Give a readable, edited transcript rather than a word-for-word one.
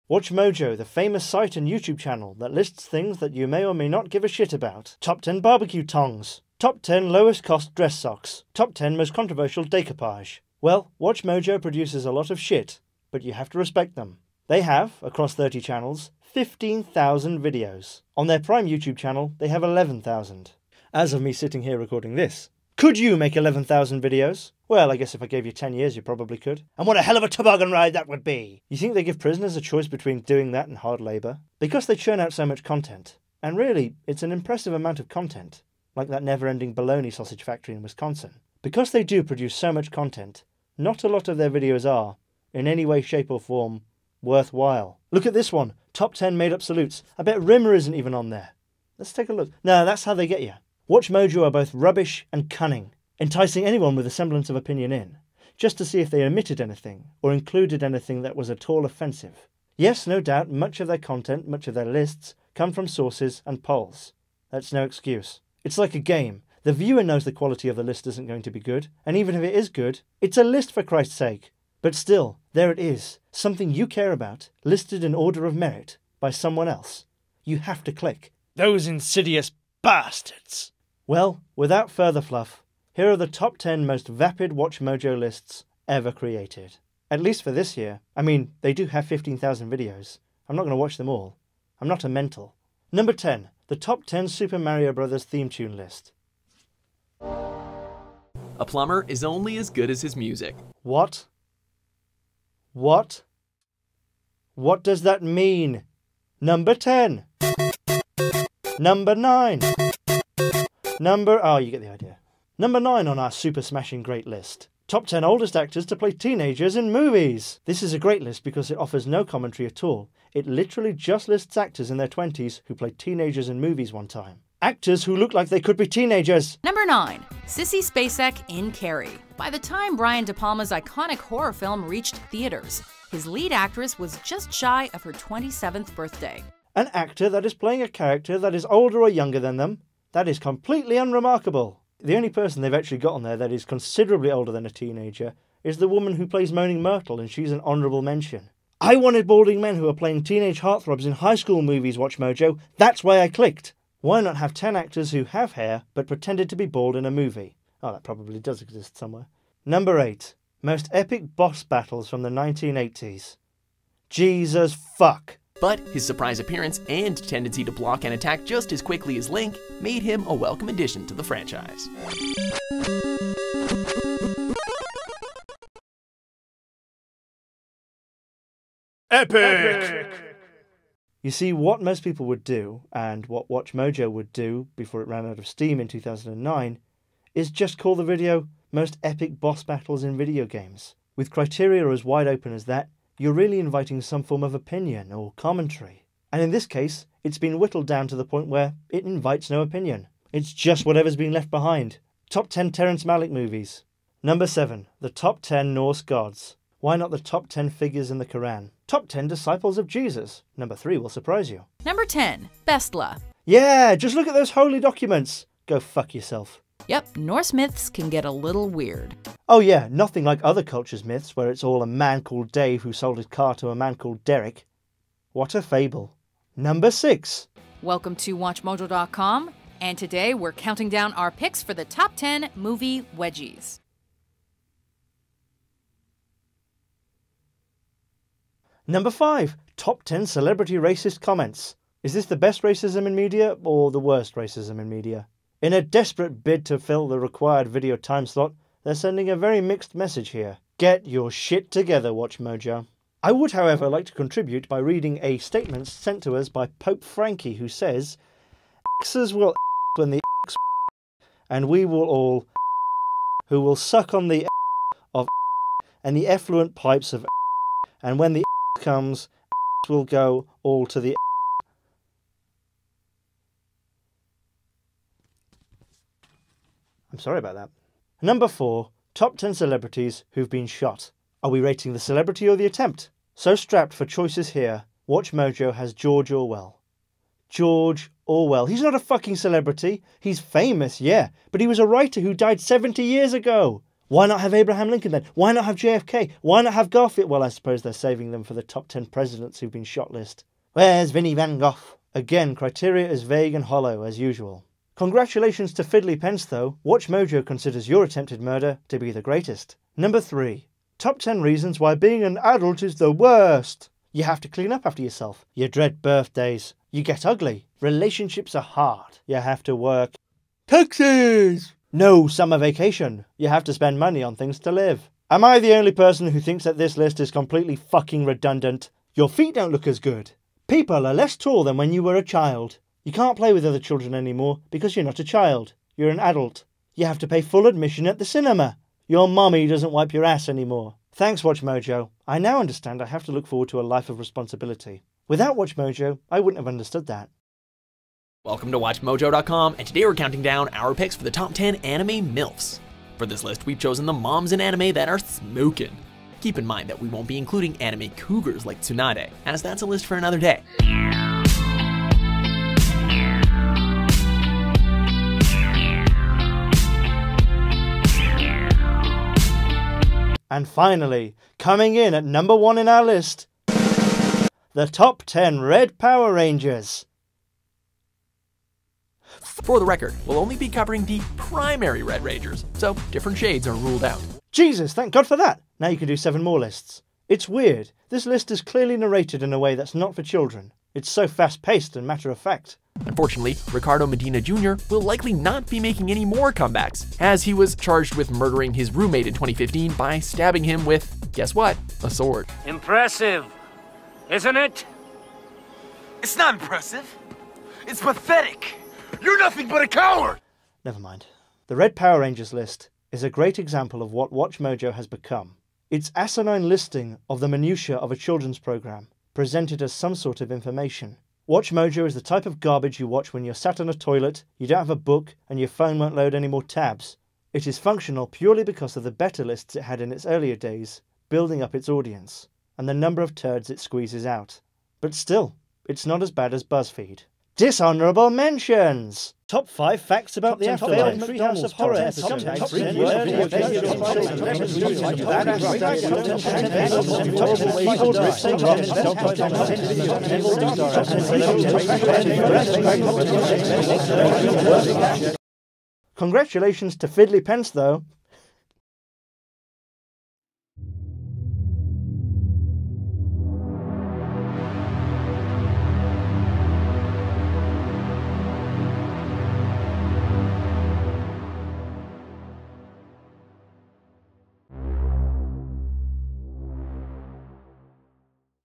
WatchMojo, the famous site and YouTube channel that lists things that you may or may not give a shit about. Top 10 barbecue tongs. Top 10 lowest cost dress socks. Top 10 most controversial decoupage. Well, WatchMojo produces a lot of shit, but you have to respect them. They have, across 30 channels, 15,000 videos. On their Prime YouTube channel, they have 11,000. As of me sitting here recording this, could you make 11,000 videos? Well, I guess if I gave you 10 years, you probably could. And what a hell of a toboggan ride that would be! You think they give prisoners a choice between doing that and hard labour? Because they churn out so much content. And really, it's an impressive amount of content. Like that never-ending baloney sausage factory in Wisconsin. Because they do produce so much content, not a lot of their videos are, in any way, shape or form, worthwhile. Look at this one. Top 10 made-up salutes. I bet Rimmer isn't even on there. Let's take a look. No, that's how they get you. WatchMojo are both rubbish and cunning, enticing anyone with a semblance of opinion in, just to see if they omitted anything, or included anything that was at all offensive. Yes, no doubt, much of their content, much of their lists, come from sources and polls. That's no excuse. It's like a game. The viewer knows the quality of the list isn't going to be good, and even if it is good, it's a list for Christ's sake. But still, there it is, something you care about, listed in order of merit, by someone else. You have to click. Those insidious bastards! Well, without further fluff, here are the top 10 most vapid WatchMojo lists ever created. At least for this year. I mean, they do have 15,000 videos. I'm not going to watch them all. I'm not a mental. Number 10, the top 10 Super Mario Bros. Theme tune list. A plumber is only as good as his music. What? What? What does that mean? Number 10. Number 9. Oh, you get the idea. Number 9 on our super smashing great list. Top 10 oldest actors to play teenagers in movies. This is a great list because it offers no commentary at all. It literally just lists actors in their 20s who played teenagers in movies one time. Actors who look like they could be teenagers. Number 9. Sissy Spacek in Carrie. By the time Brian De Palma's iconic horror film reached theaters, his lead actress was just shy of her 27th birthday. An actor that is playing a character that is older or younger than them. That is completely unremarkable. The only person they've actually got on there that is considerably older than a teenager is the woman who plays Moaning Myrtle, and she's an honourable mention. I wanted balding men who are playing teenage heartthrobs in high school movies, WatchMojo. That's why I clicked. Why not have 10 actors who have hair but pretended to be bald in a movie? Oh, that probably does exist somewhere. Number 8. Most epic boss battles from the 1980s. Jesus fuck. But his surprise appearance and tendency to block and attack just as quickly as Link made him a welcome addition to the franchise. Epic! You see, what most people would do, and what WatchMojo would do before it ran out of steam in 2009, is just call the video Most Epic Boss Battles in Video Games. With criteria as wide open as that, you're really inviting some form of opinion or commentary. And in this case, it's been whittled down to the point where it invites no opinion. It's just whatever's been left behind. Top 10 Terrence Malick movies. Number 7. The top 10 Norse gods. Why not the top 10 figures in the Quran? Top 10 disciples of Jesus. Number 3 will surprise you. Number 10. Bestla. Yeah, just look at those holy documents. Go fuck yourself. Yep, Norse myths can get a little weird. Oh yeah, nothing like other cultures' myths where it's all a man called Dave who sold his car to a man called Derek. What a fable. Number 6. Welcome to WatchMojo.com, and today we're counting down our picks for the top 10 movie wedgies. Number 5. Top 10 celebrity racist comments. Is this the best racism in media or the worst racism in media? In a desperate bid to fill the required video time slot, they're sending a very mixed message here. Get your shit together, WatchMojo. I would, however, like to contribute by reading a statement sent to us by Pope Frankie, who says, "X's will when the and we will all who will suck on the of and the effluent pipes of and when the comes, will go all to the." I'm sorry about that. Number 4. Top 10 celebrities who've been shot. Are we rating the celebrity or the attempt? So strapped for choices here, WatchMojo has George Orwell. George Orwell. He's not a fucking celebrity. He's famous, yeah, but he was a writer who died 70 years ago. Why not have Abraham Lincoln then? Why not have JFK? Why not have Garfield? Well, I suppose they're saving them for the top 10 presidents who've been shot list. Where's Vinnie Van Gogh? Again, criteria is vague and hollow, as usual. Congratulations to Fiddly Pence, though. WatchMojo considers your attempted murder to be the greatest. Number 3. Top 10 reasons why being an adult is the worst. You have to clean up after yourself. You dread birthdays. You get ugly. Relationships are hard. You have to work. Taxes! No summer vacation. You have to spend money on things to live. Am I the only person who thinks that this list is completely fucking redundant? Your feet don't look as good. People are less tall than when you were a child. You can't play with other children anymore because you're not a child. You're an adult. You have to pay full admission at the cinema. Your mommy doesn't wipe your ass anymore. Thanks, WatchMojo. I now understand I have to look forward to a life of responsibility. Without WatchMojo, I wouldn't have understood that. Welcome to WatchMojo.com, and today we're counting down our picks for the top 10 anime MILFs. For this list, we've chosen the moms in anime that are smokin'. Keep in mind that we won't be including anime cougars like Tsunade, as that's a list for another day. And finally, coming in at number 1 in our list, the top 10 Red Power Rangers. For the record, we'll only be covering the primary Red Rangers, so different shades are ruled out. Jesus, thank God for that! Now you can do 7 more lists. It's weird. This list is clearly narrated in a way that's not for children. It's so fast-paced and matter-of-fact. Unfortunately, Ricardo Medina Jr. will likely not be making any more comebacks, as he was charged with murdering his roommate in 2015 by stabbing him with, guess what, a sword. Impressive, isn't it? It's not impressive. It's pathetic. You're nothing but a coward! Never mind. The Red Power Rangers list is a great example of what WatchMojo has become. Its asinine listing of the minutiae of a children's program, presented as some sort of information. WatchMojo is the type of garbage you watch when you're sat on a toilet, you don't have a book, and your phone won't load any more tabs. It is functional purely because of the better lists it had in its earlier days, building up its audience, and the number of turds it squeezes out. But still, it's not as bad as Buzzfeed. Dishonourable mentions! Top 5 facts about the afterlife. Treehouse of Horror episode. Top 10 video games. Congratulations to Fiddly Pence, though.